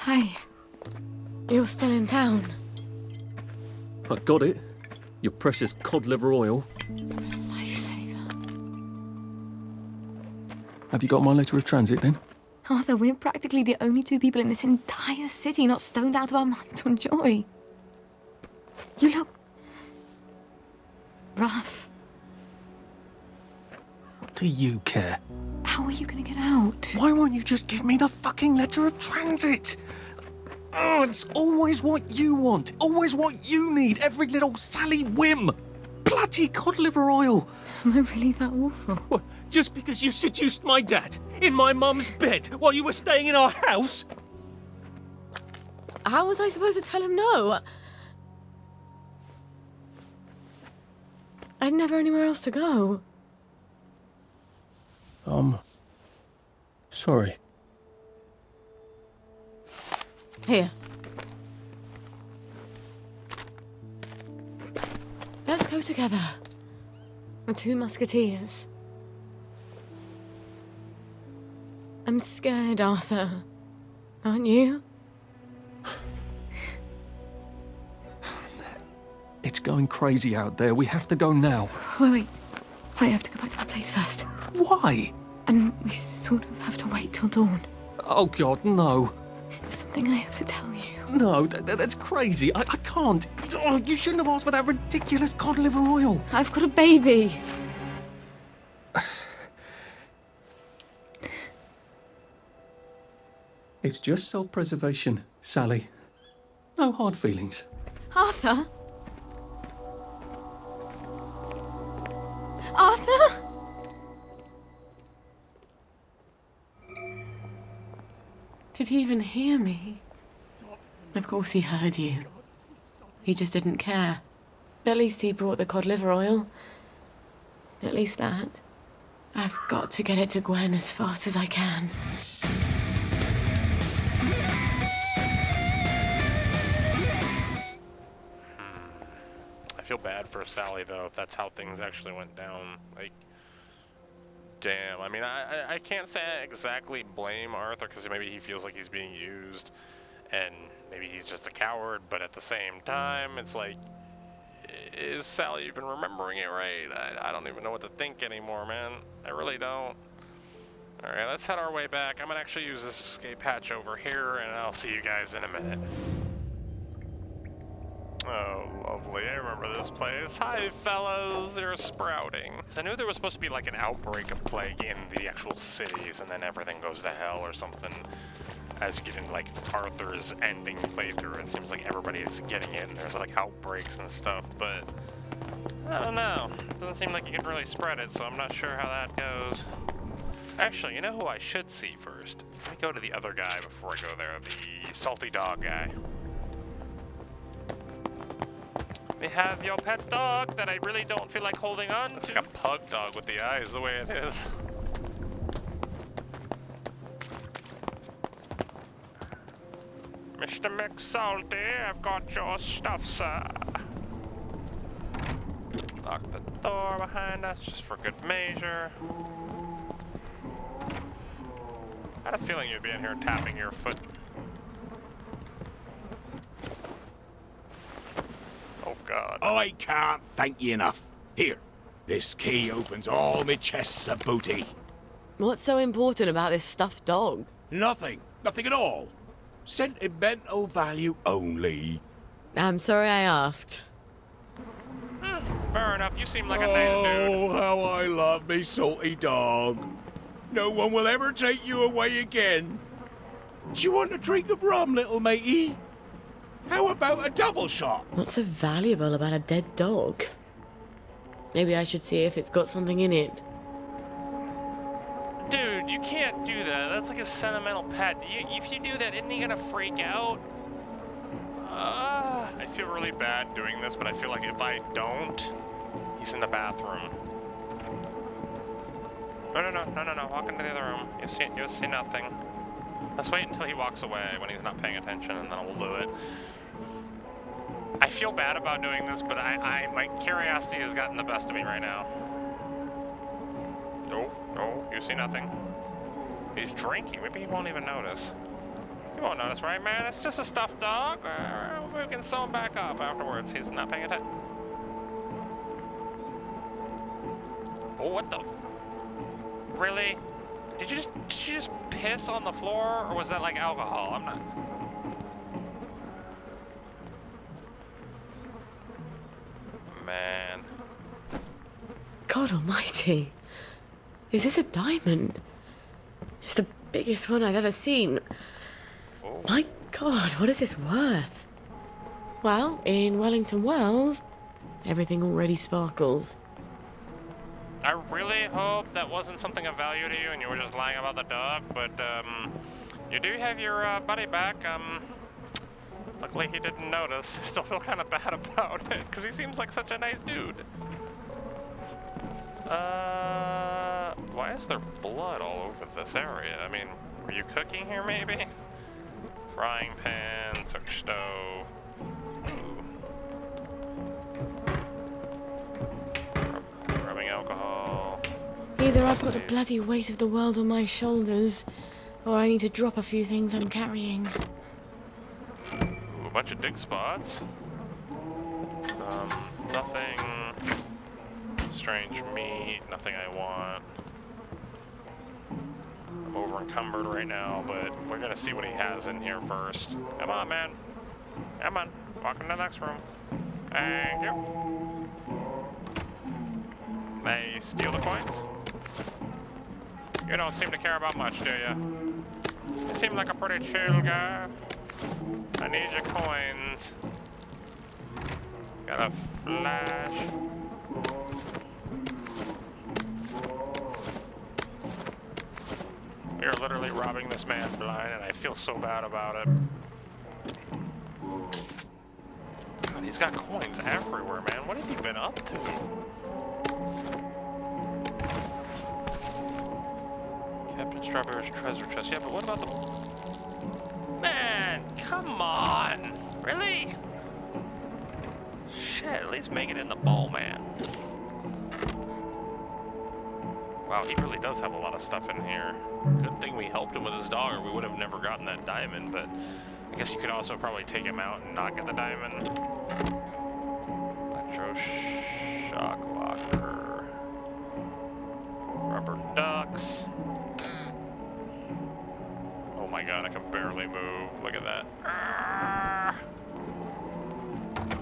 Hi. You're still in town. I got it. Your precious cod liver oil. Lifesaver. Have you got my letter of transit then? Arthur, we're practically the only two people in this entire city not stoned out of our minds on joy. You look... rough. What do you care? How are you gonna get out? Why won't you just give me the fucking letter of transit? Oh, it's always what you want. Always what you need. Every little Sally whim. Bloody cod liver oil. Am I really that awful? What, just because you seduced my dad in my mum's bed while you were staying in our house? How was I supposed to tell him no? I'd never anywhere else to go. Sorry. Here. Let's go together. We're two musketeers. I'm scared, Arthur. Aren't you? It's going crazy out there. We have to go now. Wait. I have to go back to my place first. Why? And we sort of have to wait till dawn. Oh, God, no. It's something I have to tell you. No, that's crazy. I can't. Oh, you shouldn't have asked for that ridiculous cod liver oil. I've got a baby. It's just self-preservation, Sally. No hard feelings. Arthur? Arthur? Did he even hear me? Of course he heard you. He just didn't care. At least he brought the cod liver oil. At least that. I've got to get it to Gwen as fast as I can. I feel bad for Sally, though, if that's how things actually went down. Like, damn. I mean, I can't say I exactly blame Arthur, because maybe he feels like he's being used, and maybe he's just a coward, but at the same time, it's like, is Sally even remembering it right? I don't even know what to think anymore, man. I really don't. Alright, let's head our way back. I'm gonna actually use this escape hatch over here, and I'll see you guys in a minute. Oh, lovely. I remember this place. Hi, fellas. They're sprouting. I knew there was supposed to be like an outbreak of plague in the actual cities, and then everything goes to hell or something. As you get into like Arthur's ending playthrough, it seems like everybody is getting it, and there's like outbreaks and stuff, but I don't know. It doesn't seem like you can really spread it, so I'm not sure how that goes. Actually, you know who I should see first? Let me go to the other guy before I go there, the salty dog guy. We have your pet dog that I really don't feel like holding on to. It's like a pug dog with the eyes the way it is. Mr. McSalty, I've got your stuff, sir. Lock the door behind us just for good measure. I had a feeling you'd be in here tapping your foot. Oh, God. I can't thank you enough. Here, this key opens all my chests of booty. What's so important about this stuffed dog? Nothing at all. Sentimental value only. I'm sorry I asked. Fair enough, you seem like a nice dude. Oh, how I love me salty dog. No one will ever take you away again. Do you want a drink of rum, little matey? How about a double shot? What's so valuable about a dead dog? Maybe I should see if it's got something in it. Dude, you can't do that. That's like a sentimental pet. If you do that, isn't he gonna freak out? I feel really bad doing this, but I feel like if I don't, he's in the bathroom. No. Walk into the other room. You'll see nothing. Let's wait until he walks away when he's not paying attention, and then we'll do it. I feel bad about doing this, but my curiosity has gotten the best of me right now. No, you see nothing. He's drinking. Maybe he won't even notice. You won't notice, right, man? It's just a stuffed dog. We can sew him back up afterwards. He's not paying attention. Oh, what the? Really? Did you just piss on the floor, or was that like alcohol? I'm not. Man. God almighty. Is this a diamond? It's the biggest one I've ever seen. Oh. My God, what is this worth? Well, in Wellington Wells, everything already sparkles. I really hope that wasn't something of value to you and you were just lying about the dog, but you do have your buddy back. Luckily he didn't notice. I still feel kind of bad about it because he seems like such a nice dude. Why is there blood all over this area? I mean, were you cooking here maybe? Frying pan, or stove. Ooh. Rubbing alcohol. Either I've got the bloody weight of the world on my shoulders, or I need to drop a few things I'm carrying. Ooh, a bunch of dig spots. Nothing strange meat, nothing I want. I'm over encumbered right now, but we're gonna see what he has in here first. Come on, man. Come on. Walk into the next room. Thank you. May you steal the coins? You don't seem to care about much, do you? You seem like a pretty chill guy. I need your coins. Got a flash. You're literally robbing this man blind, and I feel so bad about it. God, he's got coins everywhere, man. What have you been up to? Captain Strawberry's treasure chest. Yeah, but what about the... Man, come on! Really? Shit, at least make it in the bowl, man. Wow, he really does have a lot of stuff in here. Good thing we helped him with his dog, or we would have never gotten that diamond, but I guess you could also probably take him out and not get the diamond. Electro shock locker. Rubber ducks. Oh my god, I can barely move. Look at that.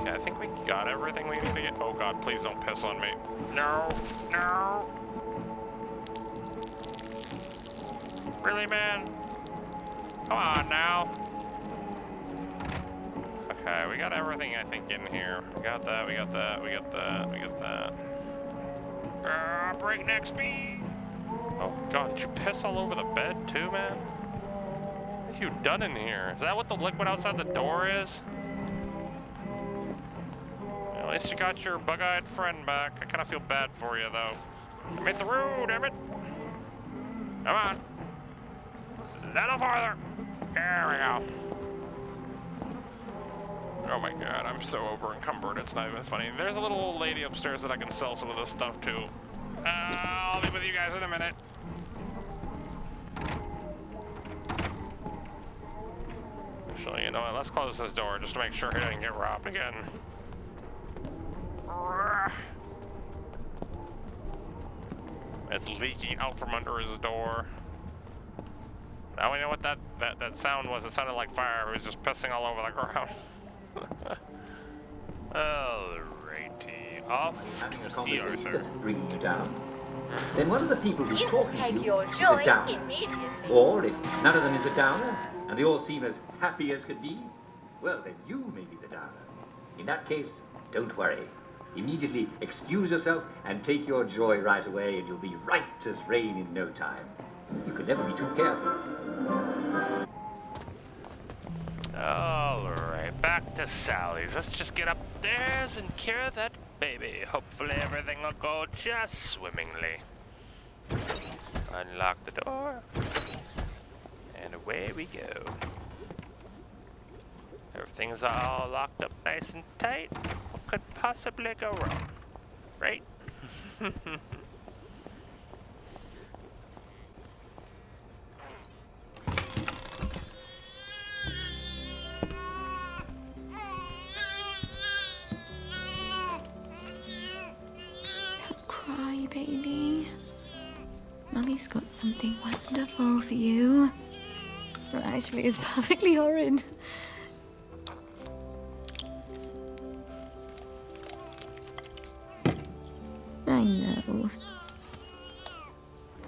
Okay, I think we got everything we need to get. Oh god, please don't piss on me. No, no. Really, man? Come on now. Okay, we got everything I think in here. We got that, we got that, we got that, we got that. Breakneck speed. Oh god, did you piss all over the bed too, man? What have you done in here? Is that what the liquid outside the door is? At least you got your bug-eyed friend back. I kind of feel bad for you, though. I'm at the road, damn it. Come on. A little farther. There we go. Oh my god, I'm so over encumbered, it's not even funny. There's a little old lady upstairs that I can sell some of this stuff to. I'll be with you guys in a minute. Actually, you know what, let's close this door just to make sure he doesn't get robbed again. It's leaking out from under his door. Now we know what that sound was. It sounded like fire. It was just pissing all over the ground. Alrighty, off to see Arthur. Bring you down. Then one of the people who's talking to you is joy a downer. immediately. Or if none of them is a downer, and they all seem as happy as could be, well, then you may be the downer. In that case, don't worry. Immediately excuse yourself and take your joy right away, and you'll be right as rain in no time. You can never be too careful. Alright, back to Sally's. Let's just get upstairs and cure that baby. Hopefully everything will go just swimmingly. Unlock the door. And away we go. Everything's all locked up nice and tight. What could possibly go wrong? Right? something wonderful for you. Well, actually, it's perfectly horrid. I know.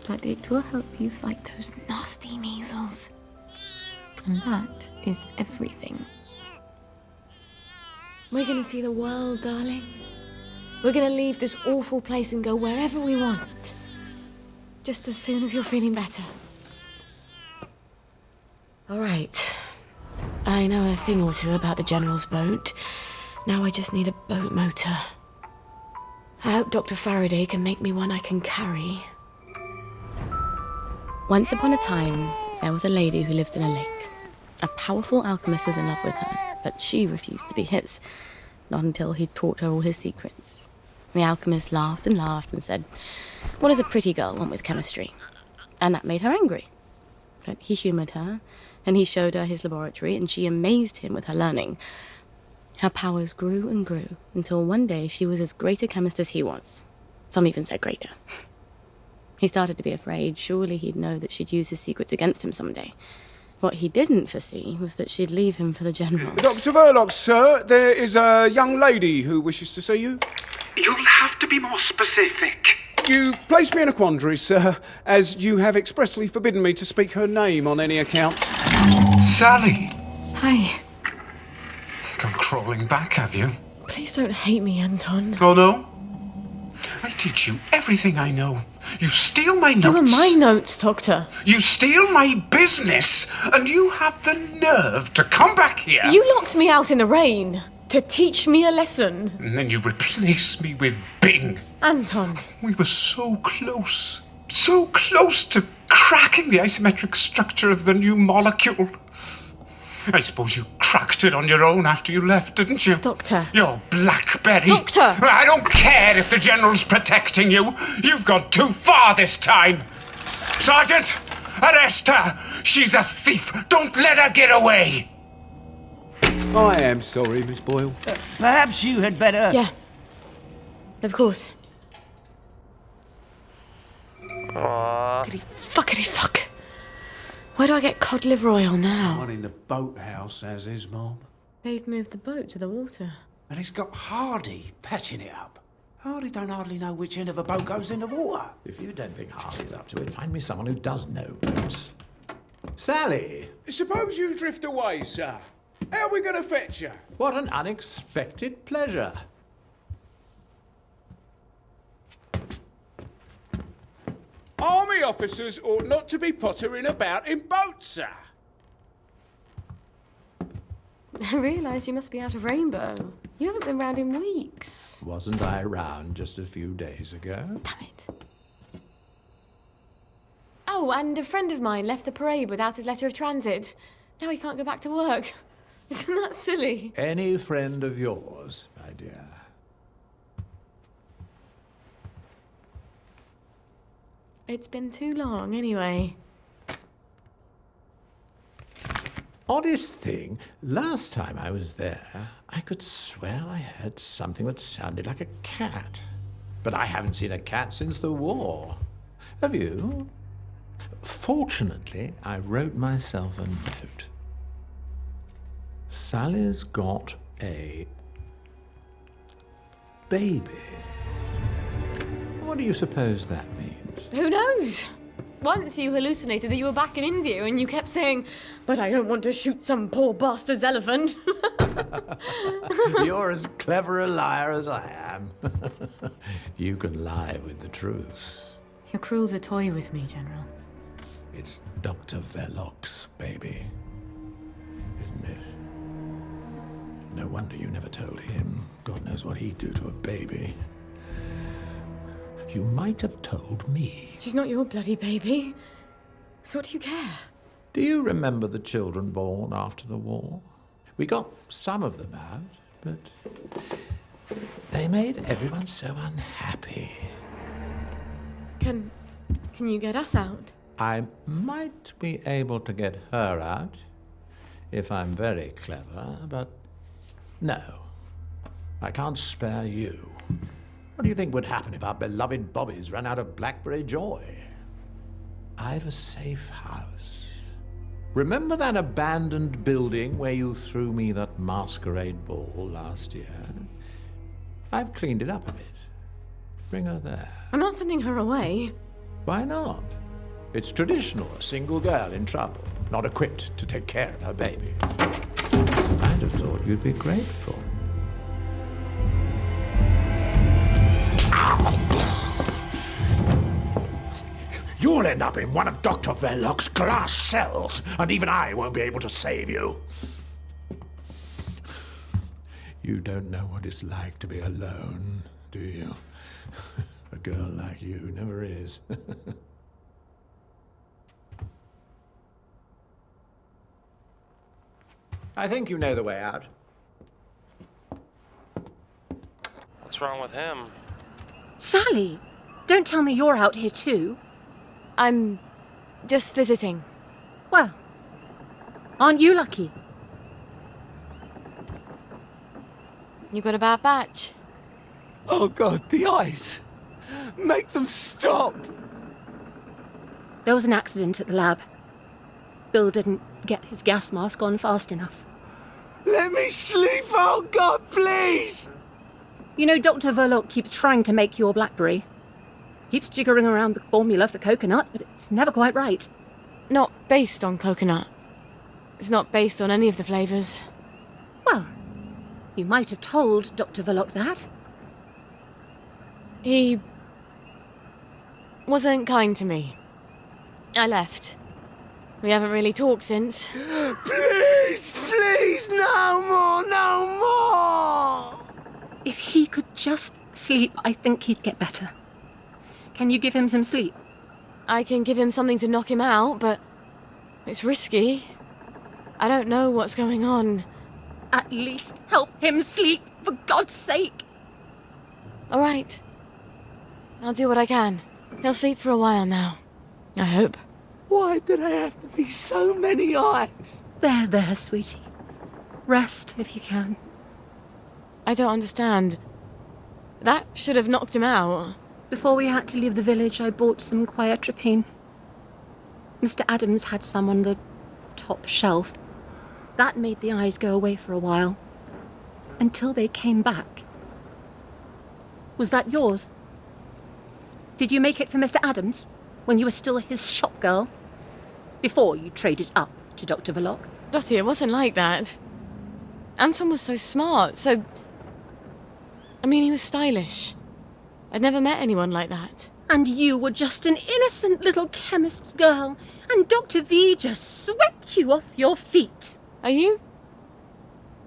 But it will help you fight those nasty measles. And that is everything. We're gonna see the world, darling. We're gonna leave this awful place and go wherever we want. Just as soon as you're feeling better. All right. I know a thing or two about the General's boat. Now I just need a boat motor. I hope Dr. Faraday can make me one I can carry. Once upon a time, there was a lady who lived in a lake. A powerful alchemist was in love with her, but she refused to be his. Not until he'd taught her all his secrets. The alchemist laughed and said, "What does a pretty girl want with chemistry?" And that made her angry. But he humoured her, and he showed her his laboratory, and she amazed him with her learning. Her powers grew and grew, until one day she was as great a chemist as he was. Some even said greater. He started to be afraid. Surely he'd know that she'd use his secrets against him someday. What he didn't foresee was that she'd leave him for the General. Dr. Verloc, sir, there is a young lady who wishes to see you. You'll have to be more specific. You place me in a quandary, sir, as you have expressly forbidden me to speak her name on any account. Sally! Hi. Come crawling back, have you? Please don't hate me, Anton. Oh, no? I teach you everything I know. You steal my notes. They were my notes, Doctor. You steal my business, and you have the nerve to come back here. You locked me out in the rain to teach me a lesson. And then you replace me with Bing. Anton. We were so close to cracking the asymmetric structure of the new molecule. I suppose you cracked it on your own after you left, didn't you? Doctor. You're Blackberry. Doctor! I don't care if the General's protecting you. You've gone too far this time. Sergeant, arrest her. She's a thief. Don't let her get away. I am sorry, Miss Boyle. Perhaps you had better... Yeah. Of course. Fuckity fuck. Where do I get cod liver oil now? One in the boathouse, as is, Mom. They've moved the boat to the water. And he's got Hardy patching it up. Hardy don't hardly know which end of a boat goes in the water. If you don't think Hardy's up to it, find me someone who does know boats. Sally! Suppose you drift away, sir. How are we going to fetch you? What an unexpected pleasure. Army officers ought not to be pottering about in boats, sir. I realise you must be out of Rainbow. You haven't been round in weeks. Wasn't I around just a few days ago? Damn it. Oh, and a friend of mine left the parade without his letter of transit. Now he can't go back to work. Isn't that silly? Any friend of yours, my dear. It's been too long, anyway. Oddest thing, last time I was there, I could swear I heard something that sounded like a cat. But I haven't seen a cat since the war. Have you? Fortunately, I wrote myself a note. Sally's got a baby. What do you suppose that means? Who knows? Once you hallucinated that you were back in India and you kept saying, "But I don't want to shoot some poor bastard's elephant." You're as clever a liar as I am. You can lie with the truth. You're cruel to toy with me, General. It's Dr. Verloc's baby, isn't it? No wonder you never told him. God knows what he'd do to a baby. You might have told me. She's not your bloody baby. So what do you care? Do you remember the children born after the war? We got some of them out, but they made everyone so unhappy. Can you get us out? I might be able to get her out if I'm very clever, but no, I can't spare you. What do you think would happen if our beloved Bobbies ran out of blackberry joy? I've a safe house. Remember that abandoned building where you threw me that masquerade ball last year? I've cleaned it up a bit. Bring her there. I'm not sending her away. Why not? It's traditional, a single girl in trouble, not equipped to take care of her baby. I'd have thought you'd be grateful. You'll end up in one of Dr. Verloc's glass cells, and even I won't be able to save you. You don't know what it's like to be alone, do you? A girl like you never is. I think you know the way out. What's wrong with him? Sally! Don't tell me you're out here too. I'm just visiting. Well, aren't you lucky? You got a bad batch. Oh God, the eyes! Make them stop! There was an accident at the lab. Bill didn't get his gas mask on fast enough. Let me sleep, oh God, please! You know, Dr. Verloc keeps trying to make your blackberry. Keeps jiggering around the formula for coconut, but it's never quite right. Not based on coconut. It's not based on any of the flavours. Well, you might have told Dr. Verloc that. He wasn't kind to me. I left. We haven't really talked since. Please, please, no more, no more! If he could just sleep, I think he'd get better. Can you give him some sleep? I can give him something to knock him out, but it's risky. I don't know what's going on. At least help him sleep, for God's sake! All right. I'll do what I can. He'll sleep for a while now. I hope. Why do they have to be so many eyes? There, sweetie. Rest if you can. I don't understand. That should have knocked him out. Before we had to leave the village, I bought some quiatropine. Mr. Adams had some on the top shelf. That made the eyes go away for a while. Until they came back. Was that yours? Did you make it for Mr. Adams when you were still his shop girl? Before you traded up to Dr. Verloc? Dottie, it wasn't like that. Anton was so smart, so... I mean, he was stylish. I'd never met anyone like that. And you were just an innocent little chemist's girl, and Dr. V just swept you off your feet. Are you...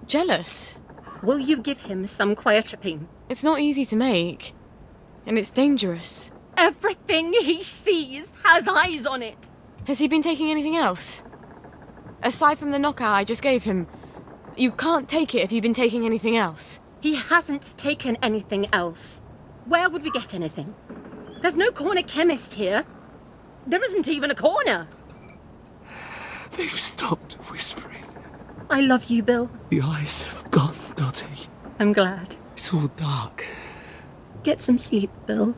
jealous? Will you give him some quiatropine? It's not easy to make. And it's dangerous. Everything he sees has eyes on it. Has he been taking anything else? Aside from the knockout I just gave him, you can't take it if you've been taking anything else. He hasn't taken anything else. Where would we get anything? There's no corner chemist here. There isn't even a corner. They've stopped whispering. I love you, Bill. The eyes have gone, Dottie. I'm glad. It's all dark. Get some sleep, Bill.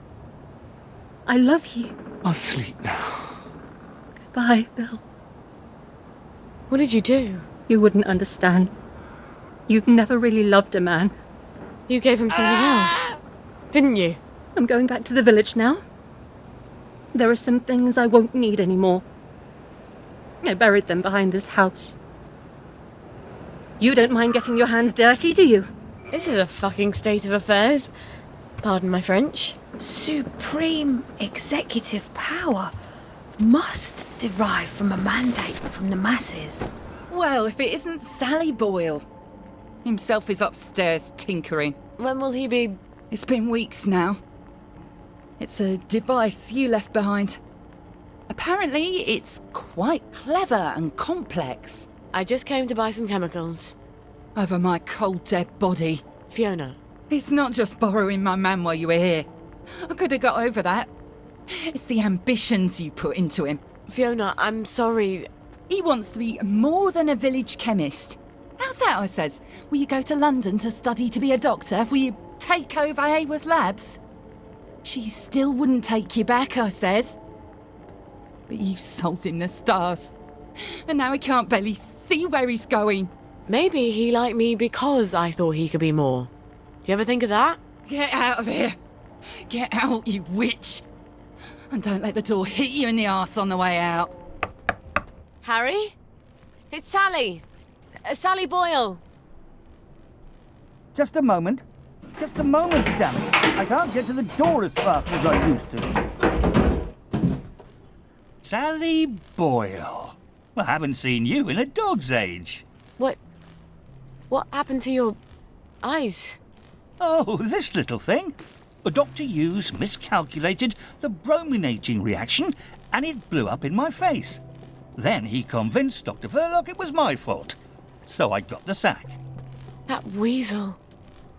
I love you. I'll sleep now. Goodbye, Bill. What did you do? You wouldn't understand. You've never really loved a man. You gave him something else, didn't you? I'm going back to the village now. There are some things I won't need anymore. I buried them behind this house. You don't mind getting your hands dirty, do you? This is a fucking state of affairs. Pardon my French. Supreme executive power must derive from a mandate from the masses. Well, if it isn't Sally Boyle. Himself is upstairs tinkering. When will he be... It's been weeks now. It's a device you left behind. Apparently, it's quite clever and complex. I just came to buy some chemicals. Over my cold, dead body. Fiona. It's not just borrowing my man while you were here. I could have got over that. It's the ambitions you put into him. Fiona, I'm sorry. He wants to be more than a village chemist. How's that, I says? Will you go to London to study to be a doctor? Will you take over Haworth Labs? She still wouldn't take you back, I says. But you sold him the stars. And now he can't barely see where he's going. Maybe he liked me because I thought he could be more. Do you ever think of that? Get out of here. Get out, you witch. And don't let the door hit you in the arse on the way out. Harry? It's Sally. Sally Boyle. Just a moment. Just a moment, damn it. I can't get to the door as fast as I used to. Sally Boyle. I haven't seen you in a dog's age. What happened to your eyes? Oh, this little thing. Dr. Hughes miscalculated the brominating reaction and it blew up in my face. Then he convinced Dr. Verloc it was my fault. So I got the sack. That weasel.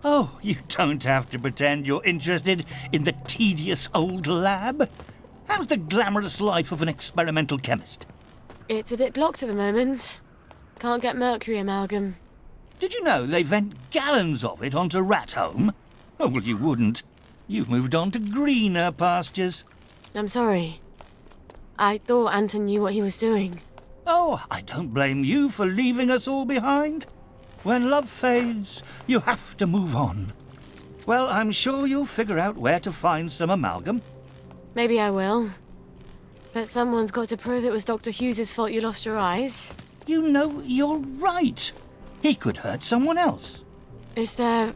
Oh, you don't have to pretend you're interested in the tedious old lab. How's the glamorous life of an experimental chemist? It's a bit blocked at the moment. Can't get mercury amalgam. Did you know they vent gallons of it onto Rat Home? Oh, well, you wouldn't. You've moved on to greener pastures. I'm sorry. I thought Anton knew what he was doing. Oh, I don't blame you for leaving us all behind. When love fades, you have to move on. Well, I'm sure you'll figure out where to find some amalgam. Maybe I will. But someone's got to prove it was Dr. Hughes's fault you lost your eyes. You know, you're right. He could hurt someone else. Is there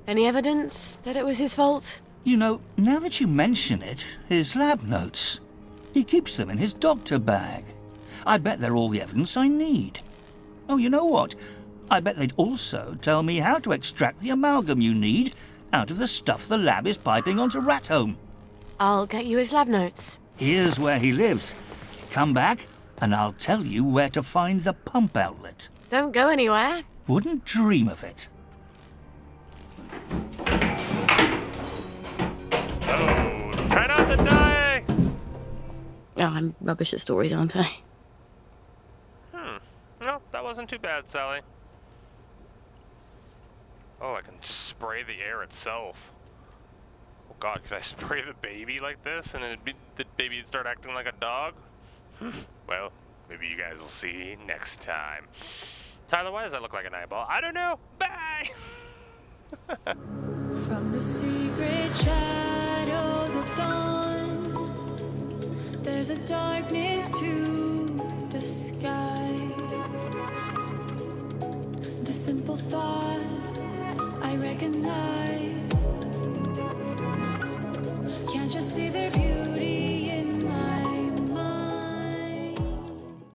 any evidence that it was his fault? You know, now that you mention it, his lab notes. He keeps them in his doctor bag. I bet they're all the evidence I need. Oh, you know what? I bet they'd also tell me how to extract the amalgam you need out of the stuff the lab is piping onto Rat Home. I'll get you his lab notes. Here's where he lives. Come back, and I'll tell you where to find the pump outlet. Don't go anywhere. Wouldn't dream of it. Oh, try not to die! Oh, I'm rubbish at stories, aren't I? No, that wasn't too bad, Sally. Oh, I can spray the air itself. Oh god, could I spray the baby like this and the baby would start acting like a dog? Well, maybe you guys will see next time. Tyler, why does that look like an eyeball? I don't know. Bye! From the secret shadows of dawn, there's a darkness to disguise. The simple thought I recognize